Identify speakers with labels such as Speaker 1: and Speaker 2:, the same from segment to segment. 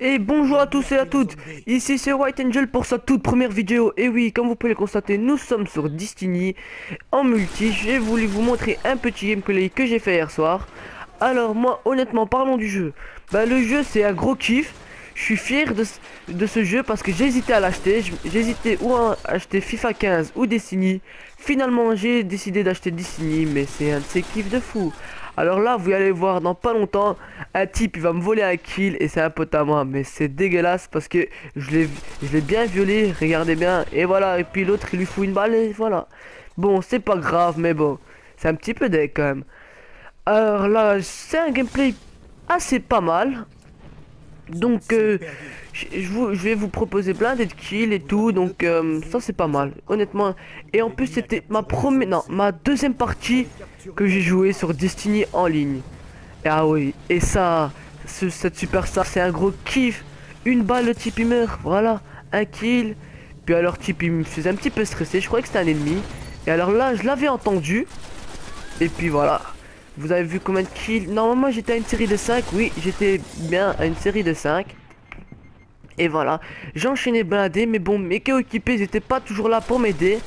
Speaker 1: Et bonjour à tous et à toutes, ici c'est White Angel pour sa toute première vidéo. Et oui, comme vous pouvez le constater, nous sommes sur Destiny en multi. J'ai voulu vous montrer un petit gameplay que j'ai fait hier soir. Alors moi, honnêtement, parlons du jeu. Le jeu c'est un gros kiff. Je suis fier de ce jeu parce que j'hésitais à l'acheter. J'hésitais ou à acheter FIFA 15 ou Destiny. Finalement, j'ai décidé d'acheter Destiny, mais c'est un de ces kiffs de fou. Alors là, vous allez voir dans pas longtemps, un type il va me voler un kill et c'est un pote à moi. Mais c'est dégueulasse parce que je l'ai bien violé, regardez bien. Et voilà, et puis l'autre il lui fout une balle et voilà. Bon, c'est pas grave, mais bon, c'est un petit peu deck quand même. Alors là, c'est un gameplay assez pas mal. Donc je vais vous proposer plein de kills et tout, donc ça c'est pas mal, honnêtement. Et en plus c'était ma deuxième partie que j'ai joué sur Destiny en ligne. Et ah oui, et ça, cette superstar c'est un gros kiff. Une balle le type il meurt, voilà, un kill. Puis alors type il me faisait un petit peu stressé, je croyais que c'était un ennemi. Et alors là je l'avais entendu. Et puis voilà. Vous avez vu combien de kills? Normalement j'étais à une série de 5. Oui, j'étais bien à une série de 5. Et voilà. J'ai enchaîné blindé. Mais bon, mes coéquipiers ils étaient pas toujours là pour m'aider.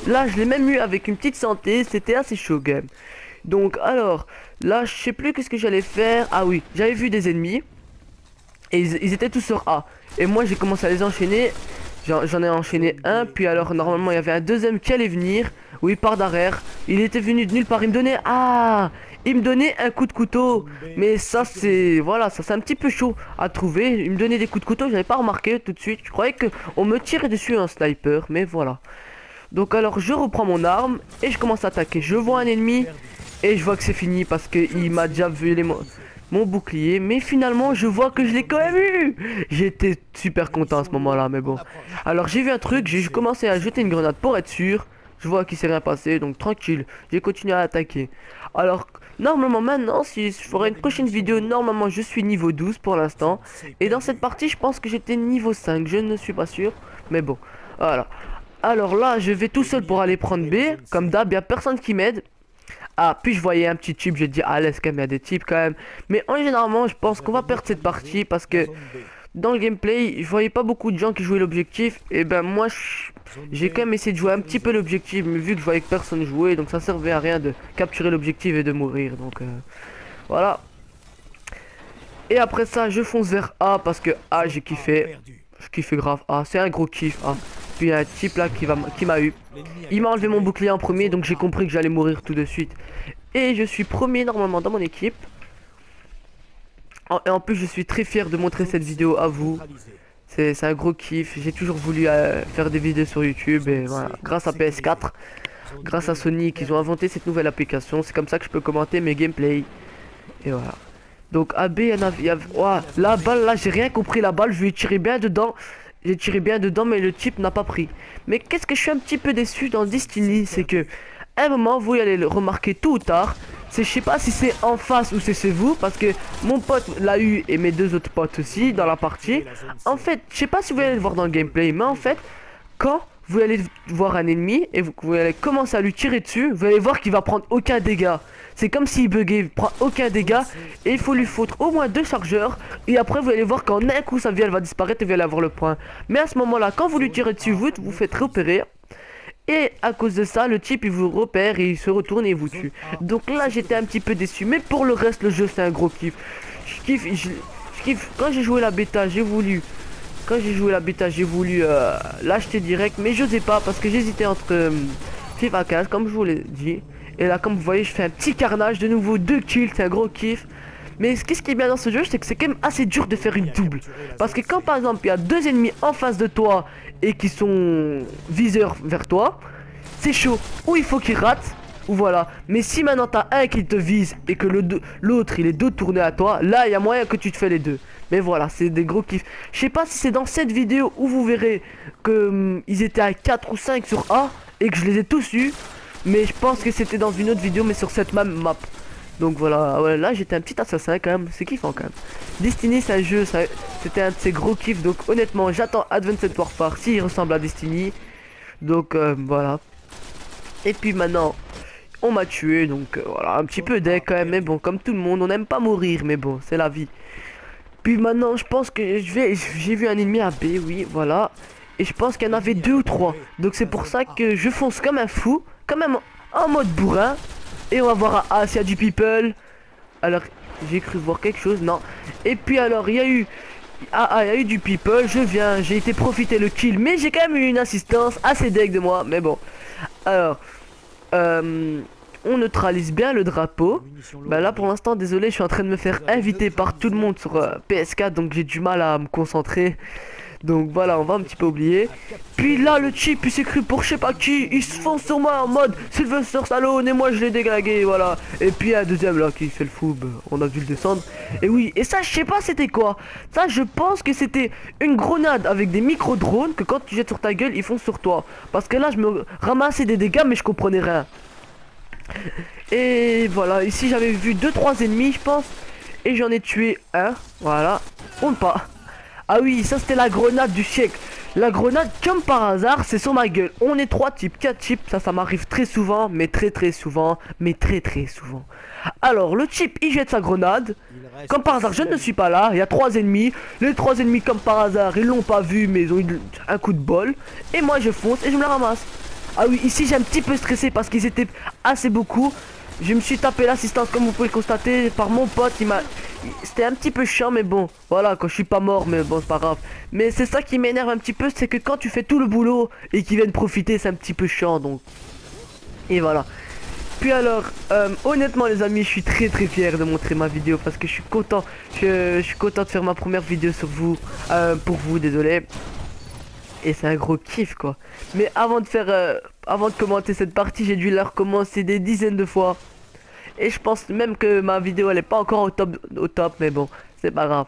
Speaker 1: Là je l'ai même eu avec une petite santé. C'était assez chaud game. Donc alors, là je sais plus qu'est-ce que j'allais faire. Ah oui, j'avais vu des ennemis. Et ils étaient tous sur A. Et moi j'ai commencé à les enchaîner. J'en ai enchaîné un. Puis alors normalement il y avait un deuxième qui allait venir. Oui, par derrière. Il était venu de nulle part. Il me donnait... Ah, il me donnait un coup de couteau. Mais ça c'est... Voilà, ça c'est un petit peu chaud à trouver. Il me donnait des coups de couteau. J'avais pas remarqué tout de suite. Je croyais que on me tirait dessus un sniper. Mais voilà. Donc alors je reprends mon arme. Et je commence à attaquer. Je vois un ennemi. Et je vois que c'est fini. Parce qu'il m'a déjà vu mon bouclier. Mais finalement je vois que je l'ai quand même eu. J'étais super content à ce moment là. Mais bon. Alors j'ai vu un truc. J'ai commencé à jeter une grenade pour être sûr. Je vois qu'il s'est rien passé, donc tranquille, j'ai continué à attaquer. Alors, normalement maintenant, si je ferai une prochaine vidéo, normalement je suis niveau 12 pour l'instant. Et dans cette partie, je pense que j'étais niveau 5, je ne suis pas sûr. Mais bon, voilà. Alors là, je vais tout seul pour aller prendre B. Comme d'hab, il n'y a personne qui m'aide. Ah, puis je voyais un petit type, j'ai dit, ah laisse quand même, il y a des types quand même. Mais en généralement, je pense qu'on va perdre cette partie parce que... Dans le gameplay, je voyais pas beaucoup de gens qui jouaient l'objectif. Et ben moi, j'ai quand même essayé de jouer un petit peu l'objectif. Mais vu que je voyais que personne jouait, donc ça servait à rien de capturer l'objectif et de mourir. Donc voilà. Et après ça, je fonce vers A parce que A, j'ai kiffé. Je kiffe grave A, c'est un gros kiff A. Puis il y a un type là qui m'a eu. Il m'a enlevé mon bouclier en premier, donc j'ai compris que j'allais mourir tout de suite. Et je suis premier normalement dans mon équipe. Et en plus je suis très fier de montrer cette vidéo à vous. C'est un gros kiff. J'ai toujours voulu faire des vidéos sur YouTube. Et voilà, grâce à PS4, grâce à Sony qu'ils ont inventé cette nouvelle application. C'est comme ça que je peux commenter mes gameplays. Et voilà. Donc AB, il y a... Ouah, la balle là, j'ai rien compris. La balle, je lui ai tiré bien dedans. J'ai tiré bien dedans, mais le type n'a pas pris. Mais qu'est-ce que je suis un petit peu déçu dans Destiny, c'est que à un moment, vous allez le remarquer tôt ou tard. Je sais pas si c'est en face ou c'est vous, parce que mon pote l'a eu et mes deux autres potes aussi dans la partie. En fait, je sais pas si vous allez le voir dans le gameplay, mais en fait, quand vous allez voir un ennemi et vous allez commencer à lui tirer dessus, vous allez voir qu'il va prendre aucun dégât. C'est comme s'il buguait, il prend aucun dégât et il faut lui foutre au moins 2 chargeurs. Et après vous allez voir qu'en un coup sa vie elle va disparaître et vous allez avoir le point. Mais à ce moment là, quand vous lui tirez dessus, vous faites repérer. Et à cause de ça, le type il vous repère et il se retourne et il vous tue. Donc là j'étais un petit peu déçu. Mais pour le reste, le jeu c'est un gros kiff. Je kiffe. Quand j'ai joué la bêta, j'ai voulu... l'acheter direct. Mais j'osais pas parce que j'hésitais entre FIFA 15 comme je vous l'ai dit. Et là comme vous voyez je fais un petit carnage. De nouveau 2 kills, c'est un gros kiff. Mais qu'est-ce qui est bien dans ce jeu, c'est que c'est quand même assez dur de faire une double. Parce que quand par exemple il y a 2 ennemis en face de toi et qui sont viseurs vers toi, c'est chaud. Ou il faut qu'ils ratent, ou voilà. Mais si maintenant t'as un qui te vise et que l'autre il est dos tourné à toi, là il y a moyen que tu te fais les deux. Mais voilà, c'est des gros kiffs. Je sais pas si c'est dans cette vidéo où vous verrez que ils étaient à 4 ou 5 sur A et que je les ai tous eus. Mais je pense que c'était dans une autre vidéo, mais sur cette même map. Donc voilà, ouais, là j'étais un petit assassin quand même, c'est kiffant quand même. Destiny c'est un jeu, c'était un de ces gros kiffs, donc honnêtement j'attends Advanced Warfare s'il ressemble à Destiny. Donc voilà. Et puis maintenant, on m'a tué, donc voilà, un petit peu deck quand même, mais bon, comme tout le monde, on n'aime pas mourir, mais bon, c'est la vie. Puis maintenant, je pense que j'ai vu un ennemi à B, oui, voilà. Et je pense qu'il y en avait 2 ou 3. Donc c'est pour ça que je fonce comme un fou, comme même en mode bourrin. Et on va voir à A s'il y a du people. Alors, j'ai cru voir quelque chose, non. Et puis alors, il y a eu... il y a eu du people, je viens, j'ai été profiter le kill. Mais j'ai quand même eu une assistance assez deg de moi, mais bon. Alors, on neutralise bien le drapeau. Bah là pour l'instant désolé, je suis en train de me faire inviter par tout le monde sur PS4, donc j'ai du mal à me concentrer. Donc voilà, on va un petit peu oublier. Puis là le chip il s'est cru pour je sais pas qui, il se fonce sur moi en mode Sylvester Stallone et moi je l'ai déglingué, voilà. Et puis un deuxième là qui fait le fou, bah, on a dû le descendre. Et oui, et ça je sais pas c'était quoi. Ça je pense que c'était une grenade avec des micro-drones que quand tu jettes sur ta gueule ils font sur toi. Parce que là je me ramassais des dégâts mais je comprenais rien. Et voilà, ici j'avais vu 2-3 ennemis je pense. Et j'en ai tué un, voilà. On pas. Ah oui, ça c'était la grenade du siècle. La grenade, comme par hasard, c'est sur ma gueule. On est 3 types, 4 types, ça m'arrive très souvent, mais très souvent, mais très souvent. Alors, le type, il jette sa grenade. Comme par hasard, je ne suis pas là, il y a 3 ennemis. Les 3 ennemis, comme par hasard, ils l'ont pas vu, mais ils ont eu un coup de bol. Et moi, je fonce et je me la ramasse. Ah oui, ici, j'ai un petit peu stressé parce qu'ils étaient assez beaucoup. Je me suis tapé l'assistance comme vous pouvez le constater par mon pote, c'était un petit peu chiant mais bon, voilà quand je suis pas mort mais bon c'est pas grave. Mais c'est ça qui m'énerve un petit peu, c'est que quand tu fais tout le boulot et qu'ils viennent profiter c'est un petit peu chiant donc. Et voilà. Puis alors, honnêtement les amis, je suis très fier de montrer ma vidéo parce que je suis content, je suis content de faire ma première vidéo sur vous, pour vous, désolé. Et c'est un gros kiff quoi. Mais avant de commenter cette partie, j'ai dû la recommencer des dizaines de fois. Et je pense même que ma vidéo elle est pas encore au top, mais bon, c'est pas grave.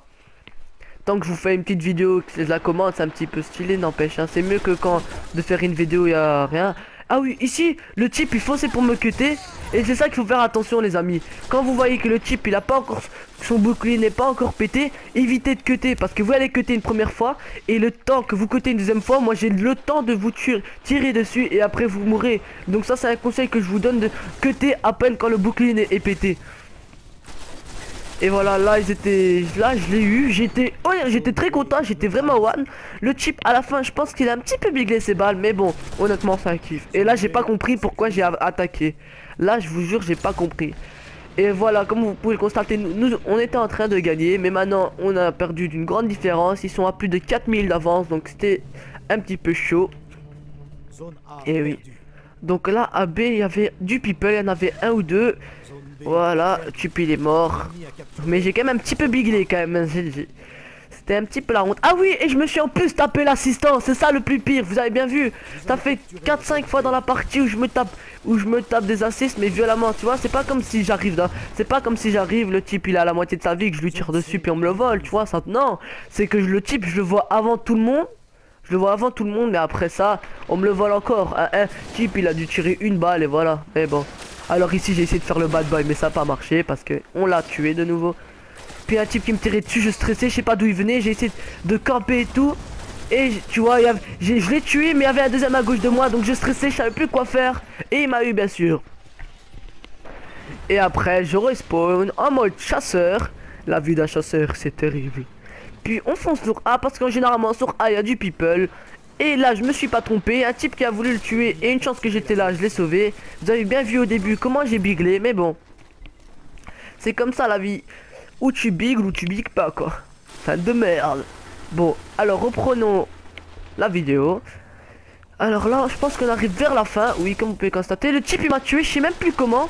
Speaker 1: Tant que je vous fais une petite vidéo, que je la commente, c'est un petit peu stylé, n'empêche. Hein. C'est mieux que quand de faire une vidéo, il y a rien. Ah oui, ici, le type, il fonçait pour me cutter. Et c'est ça qu'il faut faire attention, les amis. Quand vous voyez que le type, il a pas encore... Son bouclier n'est pas encore pété, évitez de cutter. Parce que vous allez cutter une première fois. Et le temps que vous cuttez une deuxième fois, moi, j'ai le temps de vous tirer dessus. Et après, vous mourrez. Donc ça, c'est un conseil que je vous donne de cutter à peine quand le bouclier est pété. Et voilà, là ils étaient, là je l'ai eu, j'étais très content, j'étais vraiment one. Le chip à la fin, je pense qu'il a un petit peu biglé ses balles, mais bon, honnêtement c'est un kiff. Et là j'ai pas compris pourquoi j'ai attaqué. Là je vous jure j'ai pas compris. Et voilà, comme vous pouvez le constater, nous on était en train de gagner, mais maintenant on a perdu d'une grande différence. Ils sont à plus de 4000 d'avance, donc c'était un petit peu chaud. Et oui. Donc là à B il y avait du people, il y en avait un ou deux. Voilà, Tupi il est mort. Mais j'ai quand même un petit peu biglé quand même. C'était un petit peu la honte. Ah oui, et je me suis en plus tapé l'assistant. C'est ça le plus pire, vous avez bien vu. Ça fait 4-5 fois dans la partie où je me tape des assists, mais violemment, tu vois. C'est pas comme si j'arrive c'est pas comme si j'arrive, le type il a la moitié de sa vie, que je lui tire dessus puis on me le vole, tu vois. Ça, non, c'est que le type je le vois avant tout le monde. Je le vois avant tout le monde, mais après ça, on me le vole encore. Un type il a dû tirer une balle et voilà. Mais bon. Alors ici j'ai essayé de faire le bad boy mais ça n'a pas marché parce que on l'a tué de nouveau. Puis un type qui me tirait dessus, je stressais, je sais pas d'où il venait, j'ai essayé de camper et tout. Et tu vois, je l'ai tué mais il y avait un deuxième à gauche de moi donc je stressais, je savais plus quoi faire. Et il m'a eu bien sûr. Et après je respawn en mode chasseur. La vie d'un chasseur c'est terrible. Puis on fonce sur A parce qu'en généralement sur A il y a du people. Et là je me suis pas trompé, un type qui a voulu le tuer et une chance que j'étais là, je l'ai sauvé. Vous avez bien vu au début comment j'ai biglé, mais bon. C'est comme ça la vie. Ou tu bigles ou tu bigles pas quoi. Fin de merde. Bon, alors reprenons la vidéo. Alors là je pense qu'on arrive vers la fin, oui comme vous pouvez constater. Le type il m'a tué, je sais même plus comment.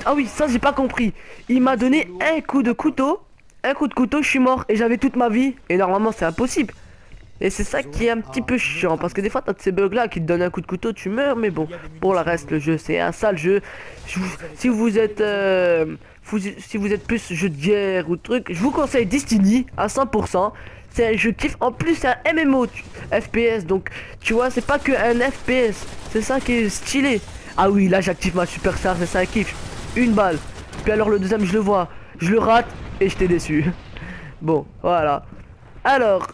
Speaker 1: Ah oui ça j'ai pas compris. Il m'a donné un coup de couteau. Un coup de couteau, je suis mort et j'avais toute ma vie. Et normalement c'est impossible. Et c'est ça qui est un petit peu chiant parce que des fois t'as ces bugs là qui te donnent un coup de couteau tu meurs, mais bon pour le reste le jeu c'est un sale jeu. Si vous êtes plus jeu de guerre ou truc, je vous conseille Destiny à 100%. C'est un jeu kiff, en plus c'est un MMO FPS donc tu vois c'est pas que un FPS, c'est ça qui est stylé. Ah oui là j'active ma superstar, c'est ça un kiff. Une balle, puis alors le deuxième je le vois, je le rate et j'étais déçu. Bon voilà. Alors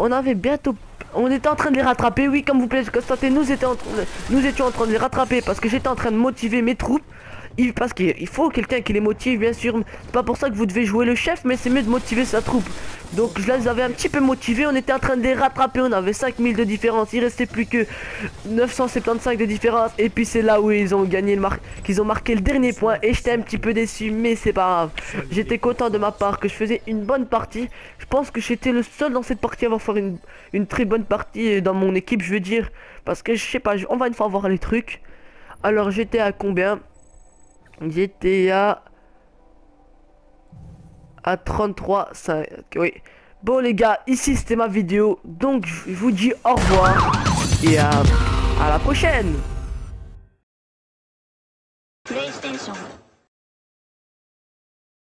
Speaker 1: on avait bientôt... On était en train de les rattraper, oui comme vous pouvez le constater, nous étions en train de les rattraper parce que j'étais en train de motiver mes troupes. Parce qu'il faut quelqu'un qui les motive, bien sûr. C'est pas pour ça que vous devez jouer le chef, mais c'est mieux de motiver sa troupe. Donc je les avais un petit peu motivés, on était en train de les rattraper, on avait 5000 de différence, il restait plus que 975 de différence. Et puis c'est là où ils ont gagné qu'ils ont marqué le dernier point, et j'étais un petit peu déçu, mais c'est pas grave. J'étais content de ma part que je faisais une bonne partie. Je pense que j'étais le seul dans cette partie à avoir fait une très bonne partie dans mon équipe, je veux dire. Parce que je sais pas, on va une fois voir les trucs. Alors j'étais à combien? J'étais à 33,5. Oui. Bon les gars, ici c'était ma vidéo. Donc je vous dis au revoir. Et à la prochaine.
Speaker 2: PlayStation